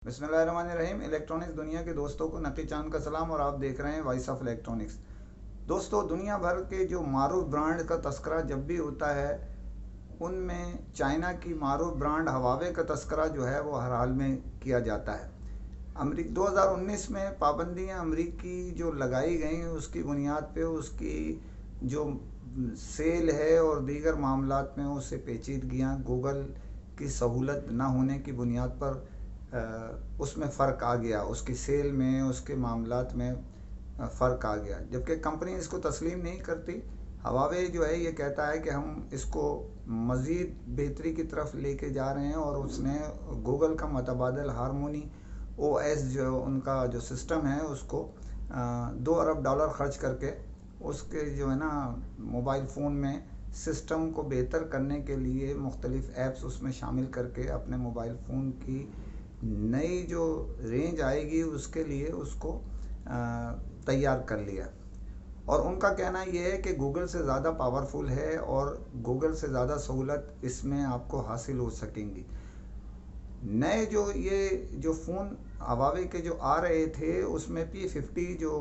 बिस्मिल्लाहिर्रहमानिर्रहीम। इलेक्ट्रॉनिक्स दुनिया के दोस्तों को नकी चांद का सलाम और आप देख रहे हैं वॉइस ऑफ इलेक्ट्रॉनिक्स। दोस्तों, दुनिया भर के जो मारूफ ब्रांड का तस्करा जब भी होता है, उनमें चाइना की मारूफ ब्रांड हवावे का तस्करा जो है वो हर हाल में किया जाता है। 2019 में पाबंदियां अमरीकी जो लगाई गई उसकी बुनियाद पे उसकी जो सेल है और दीगर मामलात में उससे पेचीदगियाँ गूगल की सहूलत ना होने की बुनियाद पर उसमें फ़र्क आ गया, उसकी सेल में, उसके मामलात में फ़र्क आ गया, जबकि कंपनी इसको तस्लीम नहीं करती। हवावे जो है ये कहता है कि हम इसको मज़ीद बेहतरी की तरफ लेके जा रहे हैं और उसने गूगल का मतबादल हारमोनी ओएस जो उनका जो सिस्टम है उसको $2 अरब खर्च करके उसके जो है ना मोबाइल फ़ोन में सिस्टम को बेहतर करने के लिए मुख्तलिफ़ ऐप्स उसमें शामिल करके अपने मोबाइल फ़ोन की नई जो रेंज आएगी उसके लिए उसको तैयार कर लिया। और उनका कहना यह है कि गूगल से ज़्यादा पावरफुल है और गूगल से ज़्यादा सहूलत इसमें आपको हासिल हो सकेंगी। नए ये जो फ़ोन हवावे के जो आ रहे थे उसमें P50 जो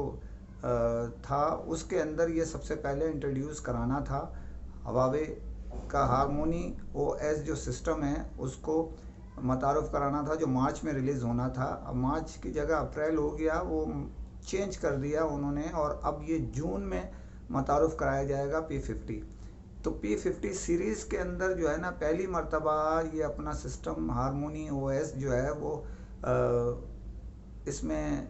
था उसके अंदर ये सबसे पहले इंट्रोड्यूस कराना था। हवावे का हारमोनी ओएस जो सिस्टम है उसको मतारुफ़ कराना था, जो मार्च में रिलीज़ होना था। अब मार्च की जगह अप्रैल हो गया, वो चेंज कर दिया उन्होंने और अब ये जून में मतारुफ़ कराया जाएगा P50। तो P50 सीरीज़ के अंदर जो है ना पहली मर्तबा ये अपना सिस्टम हारमोनी ओएस जो है वो इसमें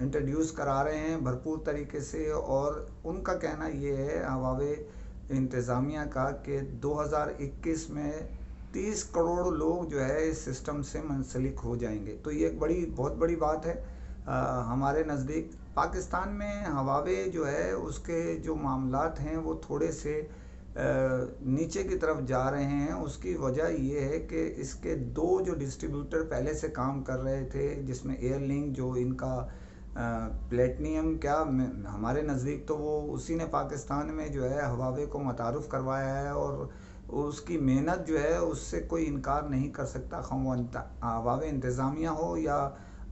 इंट्रोड्यूस करा रहे हैं भरपूर तरीके से। और उनका कहना ये है हवावे इंतज़ामिया का कि 2021 में 30 करोड़ लोग जो है इस सिस्टम से मुंसलिक हो जाएंगे। तो ये एक बहुत बड़ी बात है। हमारे नज़दीक पाकिस्तान में हवावे जो है उसके जो मामलात हैं वो थोड़े से नीचे की तरफ जा रहे हैं। उसकी वजह ये है कि इसके दो जो डिस्ट्रीब्यूटर पहले से काम कर रहे थे, जिसमें एयरलिंक जो इनका प्लेटिनियम क्या हमारे नज़दीक तो वो उसी ने पाकिस्तान में जो है हवावे को मतारुफ़ करवाया है और उसकी मेहनत जो है उससे कोई इनकार नहीं कर सकता। वो हवावे इंतज़ामिया हो या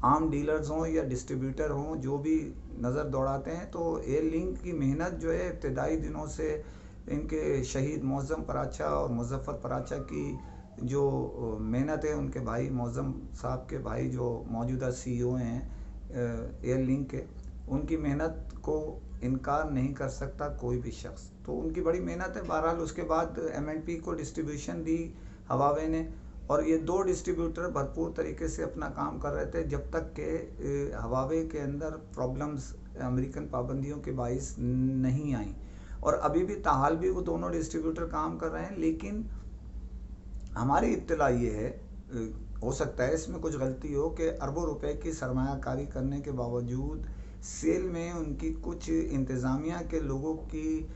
आम डीलर्स हों या डिस्ट्रीब्यूटर हों, जो भी नज़र दौड़ाते हैं, तो एयरलिंक की मेहनत जो है इब्तदाई दिनों से इनके शहीद मौज़म पराचा और मुज़फ़्फ़र पराचा की जो मेहनत है, उनके भाई मौज़म साहब के भाई जो मौजूदा CEO हैं एयरलिंक के, उनकी मेहनत को इनकार नहीं कर सकता कोई भी शख्स। तो उनकी बड़ी मेहनत है। बहरहाल उसके बाद M&P को डिस्ट्रीब्यूशन दी हवावे ने और ये दो डिस्ट्रीब्यूटर भरपूर तरीके से अपना काम कर रहे थे जब तक कि हवावे के अंदर प्रॉब्लम्स अमेरिकन पाबंदियों के बाइस नहीं आई। और अभी भी ताहाल भी वो दोनों डिस्ट्रीब्यूटर काम कर रहे हैं। लेकिन हमारी इत्तला ये है, हो सकता है इसमें कुछ गलती हो, कि अरबों रुपए की सरमायाकारी करने के बावजूद सेल में उनकी कुछ इंतज़ामिया के लोगों की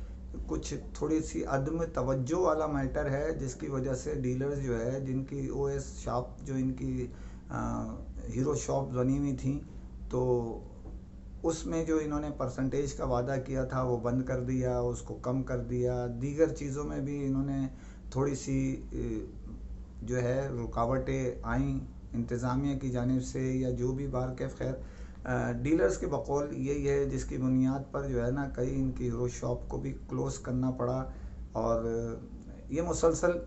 कुछ थोड़ी सी अदम तवज्जो वाला मैटर है, जिसकी वजह से डीलर्स जो है जिनकी ओएस शॉप जो इनकी हीरो शॉप बनी हुई थी, तो उसमें जो इन्होंने परसेंटेज का वादा किया था वो बंद कर दिया, उसको कम कर दिया। दीगर चीज़ों में भी इन्होंने थोड़ी सी जो है रुकावटें आईं इंतज़ामिया की जानिब से या जो भी बार के खैर डीलर्स के बकौल यही है, जिसकी बुनियाद पर जो है ना कई इनकी हीरो शॉप को भी क्लोज़ करना पड़ा। और ये मुसलसल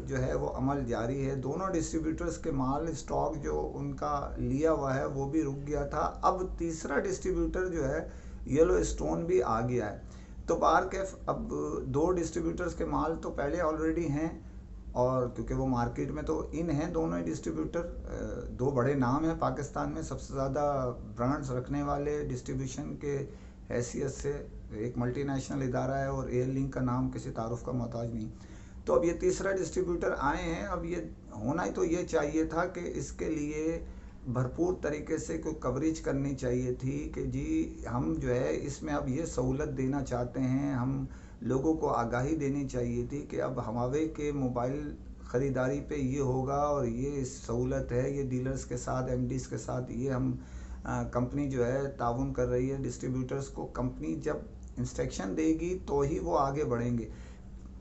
जो है वो अमल जारी है। दोनों डिस्ट्रीब्यूटर्स के माल स्टॉक जो उनका लिया हुआ है वो भी रुक गया था। अब तीसरा डिस्ट्रीब्यूटर जो है येलो स्टोन भी आ गया है। तो बाहर के अब दो डिस्ट्रीब्यूटर्स के माल तो पहले ऑलरेडी हैं, और क्योंकि वो मार्केट में तो इन हैं दोनों ही डिस्ट्रीब्यूटर, दो बड़े नाम हैं पाकिस्तान में, सबसे ज़्यादा ब्रांड्स रखने वाले डिस्ट्रीब्यूशन के हैसियत से एक मल्टीनेशनल इदारा है और एयरलिंक का नाम किसी तारुफ का मोहताज नहीं। तो अब ये तीसरा डिस्ट्रीब्यूटर आए हैं। अब ये होना ही तो ये चाहिए था कि इसके लिए भरपूर तरीके से कोई कवरेज करनी चाहिए थी कि जी हम जो है इसमें अब ये सहूलत देना चाहते हैं, हम लोगों को आगाही देनी चाहिए थी कि अब हवावे के मोबाइल ख़रीदारी पे ये होगा और ये सहूलत है, ये डीलर्स के साथ MDs के साथ ये हम कंपनी जो है ताउन कर रही है डिस्ट्रीब्यूटर्स को। कंपनी जब इंस्ट्रक्शन देगी तो ही वो आगे बढ़ेंगे।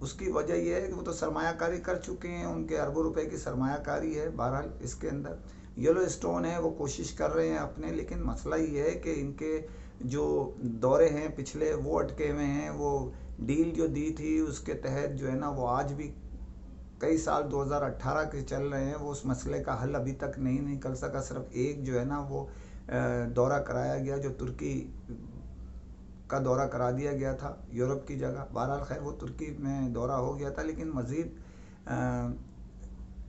उसकी वजह यह है कि वो तो सरमायाकारी कर चुके हैं, उनके अरबों रुपए की सरमायाकारी है। बहरहाल इसके अंदर येलो स्टोन है वो कोशिश कर रहे हैं अपने, लेकिन मसला ये है कि इनके जो दौरे हैं पिछले वो अटके हुए हैं। वो डील जो दी थी उसके तहत जो है ना वो आज भी कई साल 2018 के चल रहे हैं, वो उस मसले का हल अभी तक नहीं निकल सका। सिर्फ एक जो है ना वो दौरा कराया गया, जो तुर्की का दौरा करा दिया गया था यूरोप की जगह। बहरहाल खैर वो तुर्की में दौरा हो गया था, लेकिन मज़ीद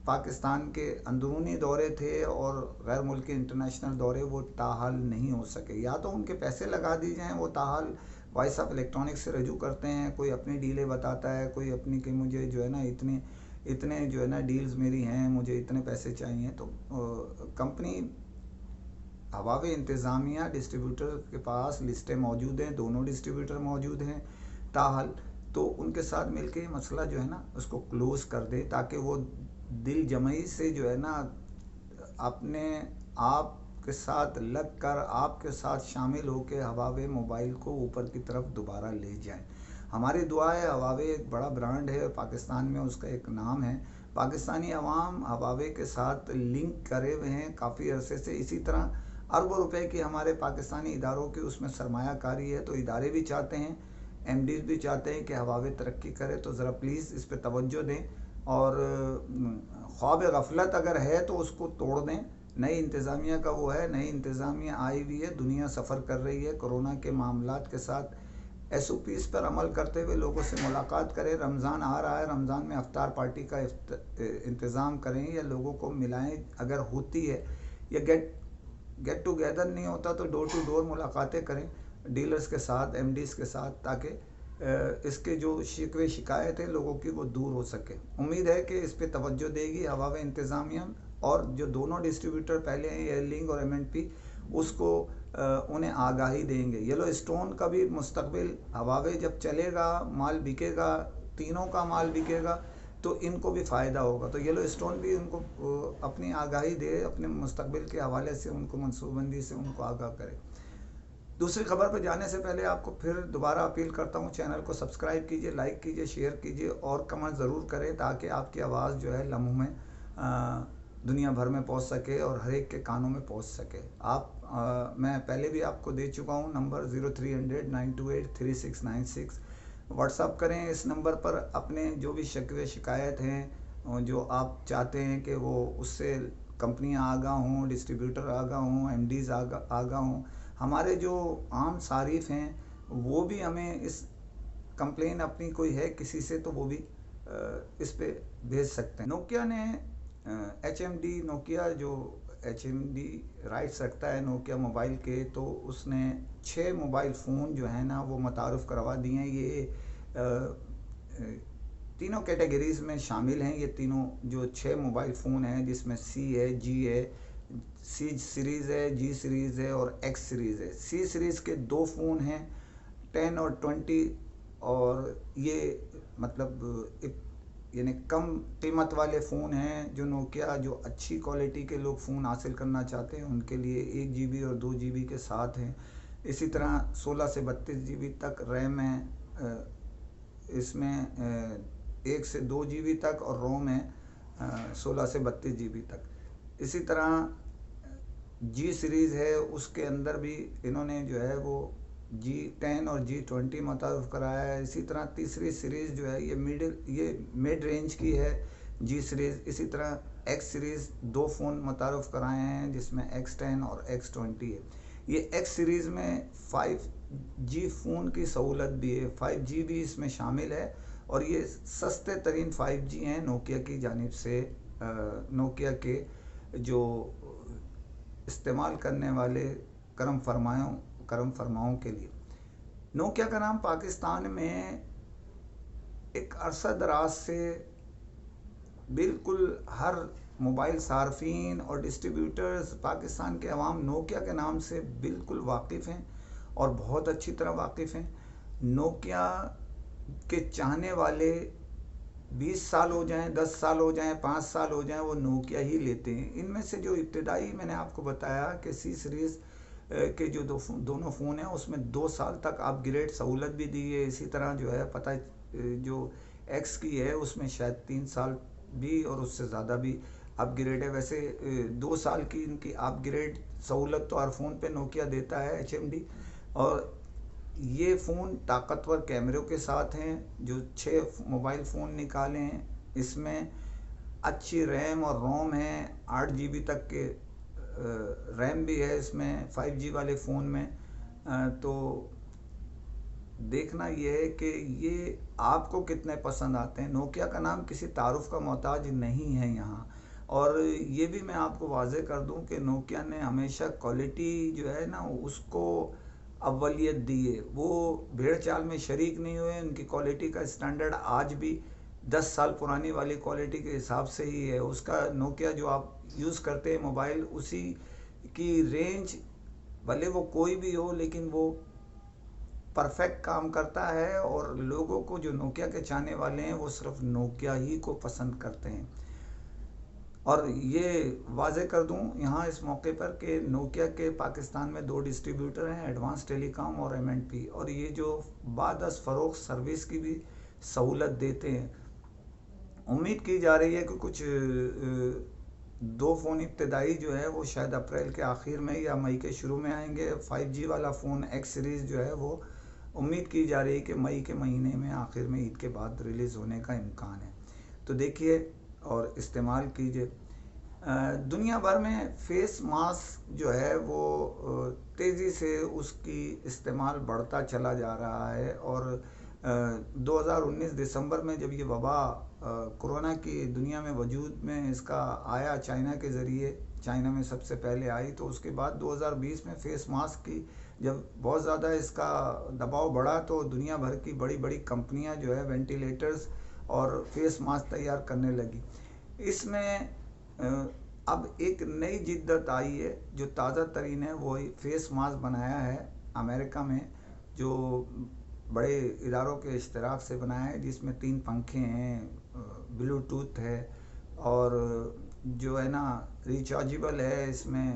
पाकिस्तान के अंदरूनी दौरे थे और गैर मुल्की इंटरनेशनल दौरे वो ताहाल नहीं हो सके। या तो उनके पैसे लगा दिए जाएँ, वो ताहाल वॉइस ऑफ इलेक्ट्रॉनिक्स से रजू करते हैं, कोई अपनी डीलें बताता है, कोई अपनी कि मुझे जो है ना इतने जो है ना डील्स मेरी हैं, मुझे इतने पैसे चाहिए। तो कंपनी हवावे इंतज़ामिया डिस्ट्रीब्यूटर के पास लिस्टें मौजूद हैं, दोनों डिस्ट्रीब्यूटर मौजूद हैं ताहाल। तो उनके साथ मिलके मसला जो है ना उसको क्लोज़ कर दे, ताकि वो दिल जमई से जो है ना अपने आप के साथ लग कर आपके साथ शामिल होकर हवावे मोबाइल को ऊपर की तरफ दोबारा ले जाएं। हमारी दुआ है। हवावे एक बड़ा ब्रांड है पाकिस्तान में, उसका एक नाम है। पाकिस्तानी अवाम हवावे के साथ लिंक करे हुए हैं काफ़ी अरसे से। इसी तरह अरबों रुपए की हमारे पाकिस्तानी इदारों की उसमें सरमायाकारी है, तो इदारे भी चाहते हैं, एमडीज भी चाहते हैं कि हवावे तरक्की करे। तो ज़रा प्लीज़ इस पर तवज्जो दें और ख्वाब गफलत अगर है तो उसको तोड़ दें। नई इंतज़ामिया का वो है, नई इंतज़ामिया आई हुई है, दुनिया सफ़र कर रही है कोरोना के मामलात के साथ। SOPs पर अमल करते हुए लोगों से मुलाकात करें। रमज़ान आ रहा है, रमज़ान में अफ्तार पार्टी का इंतज़ाम करें या लोगों को मिलाएं अगर होती है, या गेट टुगेदर नहीं होता तो डोर टू डोर मुलाकातें करें डीलर्स के साथ, MDs के साथ, ताकि इसके जो शिकवे शिकायत है लोगों की वो दूर हो सके। उम्मीद है कि इस पे तवज्जो देगी हवावे इंतज़ामिया, और जो दोनों डिस्ट्रीब्यूटर पहले हैं एयरलिंक और MNP उसको उन्हें आगाही देंगे। येलो स्टोन का भी मुस्तकबिल, हवावे जब चलेगा माल बिकेगा, तीनों का माल बिकेगा तो इनको भी फ़ायदा होगा। तो येलो स्टोन भी उनको अपनी आगाही दे, अपने मुस्तकबिल के हवाले से उनको मनसूबबंदी से उनको आगाह करे। दूसरी खबर पर जाने से पहले आपको फिर दोबारा अपील करता हूँ, चैनल को सब्सक्राइब कीजिए, लाइक कीजिए, शेयर कीजिए और कमेंट ज़रूर करें, ताकि आपकी आवाज़ जो है लम्हों में दुनिया भर में पहुंच सके और हर एक के कानों में पहुंच सके। मैं पहले भी आपको दे चुका हूं नंबर 0300 928 3696। व्हाट्सअप करें इस नंबर पर अपने जो भी शिकवे शिकायत हैं, जो आप चाहते हैं कि वो उससे कंपनियां आगाह हों, डिस्ट्रीब्यूटर आगाह हों, MDs आगाह हों। हमारे जो आम सारिफ हैं वो भी हमें इस कंप्लेन अपनी कोई है किसी से तो वो भी इस पे भेज सकते हैं। नोकिया ने HMD, नोकिया जो HMD राइट्स रखता है नोकिया मोबाइल के, तो उसने 6 मोबाइल फ़ोन जो है ना वो मुतारुफ़ करवा दिए हैं। ये तीनों कैटेगरीज़ में शामिल हैं। ये तीनों जो 6 मोबाइल फ़ोन हैं, जिसमें C है, G है, C सीरीज़ है, G सीरीज़ है और X सीरीज़ है। C सीरीज़ के 2 फ़ोन हैं 10 और 20, और ये मतलब यानी कम कीमत वाले फ़ोन हैं जो नोकिया, जो अच्छी क्वालिटी के लोग फ़ोन हासिल करना चाहते हैं उनके लिए 1 GB और 2 GB के साथ हैं। इसी तरह 16 से 32 GB तक रैम है, इसमें 1 से 2 GB तक, और रोम है 16 से 32 GB तक। इसी तरह G सीरीज़ है, उसके अंदर भी इन्होंने जो है वो G10 और G20 मुतारुफ़ कराया है। इसी तरह तीसरी सीरीज़ जो है ये मिड रेंज की है G सीरीज़। इसी तरह X सीरीज़ 2 फ़ोन मुतारुफ़ कराए हैं, जिसमें X10 और X20 है। ये X सीरीज़ में 5G फ़ोन की सहूलत भी है, 5G भी इसमें शामिल है, और ये सस्ते तरीन 5G हैं नोकिया की जानिब से, नोकिया के जो इस्तेमाल करने वाले करम फरमाओं के लिए। नोकिया का नाम पाकिस्तान में एक अरसा दराज से बिल्कुल हर मोबाइल सार्फिन और डिस्ट्रीब्यूटर्स, पाकिस्तान के अवाम नोकिया के नाम से बिल्कुल वाकिफ़ हैं और बहुत अच्छी तरह वाकिफ़ हैं। नोकिया के चाहने वाले 20 साल हो जाएं, 10 साल हो जाएं, 5 साल हो जाएं, वो नोकिया ही लेते हैं। इनमें से जो इब्तदाई मैंने आपको बताया कि C सीरीज़ के जो दोनों फ़ोन हैं उसमें 2 साल तक अपग्रेड सहूलत भी दी है। इसी तरह जो है पता जो X की है उसमें शायद 3 साल भी और उससे ज़्यादा भी اپ گریڈ ہے ویسے 2 سال کی ان کی اپ گریڈ سہولت تو ہر فون پہ نوکیا دیتا ہے HMD. اور یہ فون طاقتور کیمروں کے ساتھ ہیں. جو 6 موبائل فون نکالے ہیں اس میں اچھی ریم اور روم ہے. 8 GB تک کے ریم بھی ہے اس میں 5G والے فون میں. تو دیکھنا یہ ہے کہ یہ آپ کو کتنے پسند آتے ہیں. نوکیا کا نام کسی تعارف کا محتاج نہیں ہے یہاں. اور یہ بھی میں آپ کو واضح کر دوں کہ نوکیا نے ہمیشہ کوالٹی جو ہے نا اس کو اولیت دی ہے. وہ بھیڑ چال میں شریک نہیں ہوئے. ان کی کوالٹی کا اسٹینڈرڈ آج بھی 10 سال پرانی والی کوالٹی کے حساب سے ہی ہے. اس کا نوکیا جو آپ یوز کرتے ہیں موبائل اسی کی رینج بھلے وہ کوئی بھی ہو لیکن وہ پرفیکٹ کام کرتا ہے. اور لوگوں کو جو نوکیا کے چاہنے والے ہیں وہ صرف نوکیا ہی کو پسند کرتے ہیں. اور یہ واضح کر دوں یہاں اس موقع پر کہ نوکیا کے پاکستان میں 2 ڈسٹریبیوٹر ہیں, ایڈوانس ٹیلی کام اور M&P. اور یہ جو بعد از فروخت سروس کی بھی سہولت دیتے ہیں. امید کی جا رہی ہے کہ کچھ 2 فون ابتدائی جو ہے وہ شاید اپریل کے آخر میں یا مئی کے شروع میں آئیں گے. 5G والا فون X سیریز جو ہے وہ امید کی جا رہی ہے کہ مئی کے مہینے میں آخر میں عید کے بعد ریلیز ہونے کا امکان ہے. تو دیکھیے اور استعمال کیجئے. دنیا بھر میں فیس ماسک جو ہے وہ تیزی سے اس کی استعمال بڑھتا چلا جا رہا ہے. اور 2019 دسمبر میں جب یہ وبا کورونا کی دنیا میں وجود میں اس کا آیا چائنا کے ذریعے, چائنا میں سب سے پہلے آئی, تو اس کے بعد 2020 میں فیس ماسک کی جب بہت زیادہ اس کا دباؤ بڑھا تو دنیا بھر کی بڑی بڑی کمپنیاں جو ہے وینٹیلیٹرز اور فیس ماسک تیار کرنے لگی. اس میں اب ایک نئی جدت آئی ہے جو تازہ ترین ہے. وہ فیس ماسک بنایا ہے امریکہ میں, جو بڑے اداروں کے اشتراک سے بنایا ہے, جس میں 3 پنکھے ہیں, بلوٹوتھ ہے اور جو ہے نا ریچارجیبل ہے. اس میں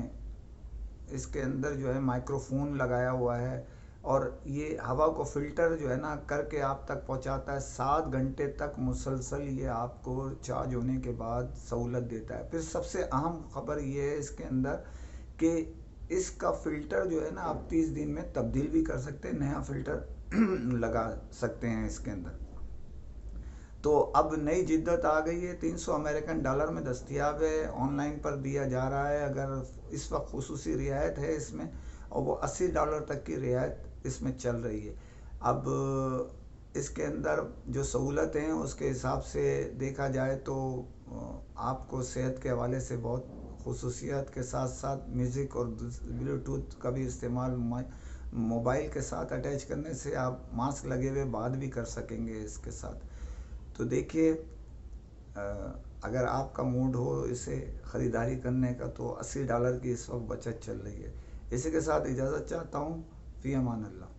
اس کے اندر جو ہے مائکرو فون لگایا ہوا ہے اور یہ ہوا کو فلٹر جو ہے نا کر کے آپ تک پہنچاتا ہے. 7 گھنٹے تک مسلسل یہ آپ کو چارج ہونے کے بعد سہولت دیتا ہے. پھر سب سے اہم خبر یہ ہے اس کے اندر کہ اس کا فلٹر جو ہے نا آپ 30 دن میں تبدیل بھی کر سکتے ہیں, نیا فلٹر لگا سکتے ہیں اس کے اندر. تو اب نئی جدت آ گئی ہے. $300 میں دستیاب ہے, آن لائن پر دیا جا رہا ہے. اگر اس وقت خصوصی رعایت ہے اس میں, اور وہ $80 تک کی رعایت اس میں چل رہی ہے. اب اس کے اندر جو سہولتیں ہیں اس کے حساب سے دیکھا جائے تو آپ کو صحت کے حوالے سے بہت خصوصیات کے ساتھ ساتھ میوزک اور بلوٹوتھ کا بھی استعمال موبائل کے ساتھ اٹیچ کرنے سے آپ ماسک لگے ہوئے بات بھی کر سکیں گے اس کے ساتھ. تو دیکھیے اگر آپ کا موڈ ہو اسے خریداری کرنے کا تو $80 کی اس وقت بچت چل رہی ہے. اسی کے ساتھ اجازت چاہتا ہوں. فی امان اللہ.